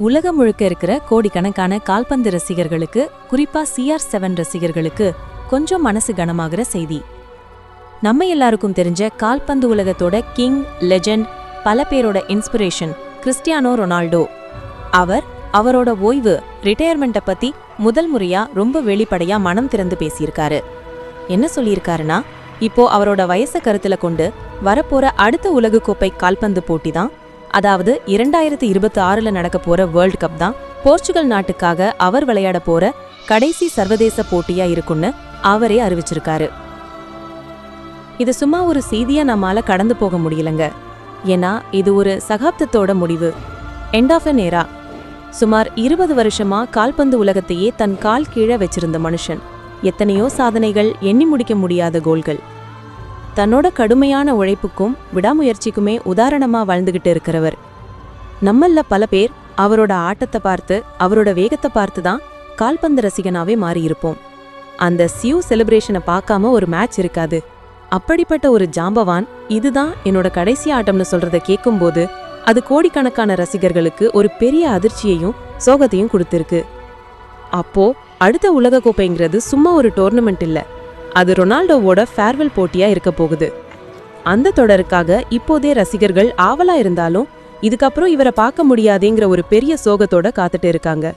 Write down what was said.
உலகம் முழுக்க இருக்கிற கோடிக்கணக்கான கால்பந்து ரசிகர்களுக்கு, குறிப்பா CR7 ரசிகர்களுக்கு கொஞ்சம் மனசு கனமாகிற செய்தி. நம்ம எல்லாருக்கும் தெரிஞ்ச கால்பந்து உலகத்தோட கிங், லெஜெண்ட், பல பேரோட இன்ஸ்பிரேஷன் கிறிஸ்டியானோ ரொனால்டோ. அவரோட ஓய்வு, ரிட்டையர்மெண்ட்டை பத்தி முதல் முறையா ரொம்ப வெளிப்படையா மனம் திறந்து பேசியிருக்காரு. என்ன சொல்லியிருக்காருன்னா, இப்போ அவரோட வயசை கருத்துல கொண்டு வரப்போற அடுத்த உலகக்கோப்பை கால்பந்து போட்டி தான், அதாவது 2026 நடக்க போற வேர்ல்ட் கப் தான் போர்ச்சுகல் நாட்டுக்காக அவர் விளையாட போற கடைசி சர்வதேச போட்டியா இருக்குன்னு அவரே அறிவிச்சிருக்காரு. இது சும்மா ஒரு செய்தியா நம்மால கடந்து போக முடியலங்க. ஏன்னா இது ஒரு சகாப்தத்தோட முடிவு, எண்ட் ஆஃப் அன் ஏரா. சுமார் 20 வருஷமா கால்பந்து உலகத்தையே தன் கால் கீழே வச்சிருந்த மனுஷன், எத்தனையோ சாதனைகள், எண்ணி முடிக்க முடியாத கோல்கள். தன்னோட கடுமையான உழைப்புக்கும் விடாமுயற்சிக்குமே உதாரணமா வாழ்ந்துகிட்டு இருக்கிறவர். நம்மள பல பேர் அவரோட ஆட்டத்தை பார்த்து, அவரோட வேகத்தை பார்த்து தான் கால்பந்து ரசிகனாவே மாறியிருப்போம். அந்த சியூ செலிப்ரேஷனை பார்க்காம ஒரு மேட்ச் இருக்காது. அப்படிப்பட்ட ஒரு ஜாம்பவான் இதுதான் என்னோட கடைசி ஆட்டம்னு சொல்றத கேட்கும்போது அது கோடிக்கணக்கான ரசிகர்களுக்கு ஒரு பெரிய அதிர்ச்சியையும் சோகத்தையும் கொடுத்திருக்கு. அப்போ அடுத்த உலகக்கோப்பைங்கிறது சும்மா ஒரு டோர்னமெண்ட் இல்ல, அது ரொனால்டோவோட ஃபேர்வெல் போட்டியா இருக்க போகுது. அந்த தொடருக்காக இப்போதே ரசிகர்கள் ஆவலா இருந்தாலும் இதுக்கப்புறம் இவரை பார்க்க முடியாதேங்கிற ஒரு பெரிய சோகத்தோட காத்துட்டு இருக்காங்க.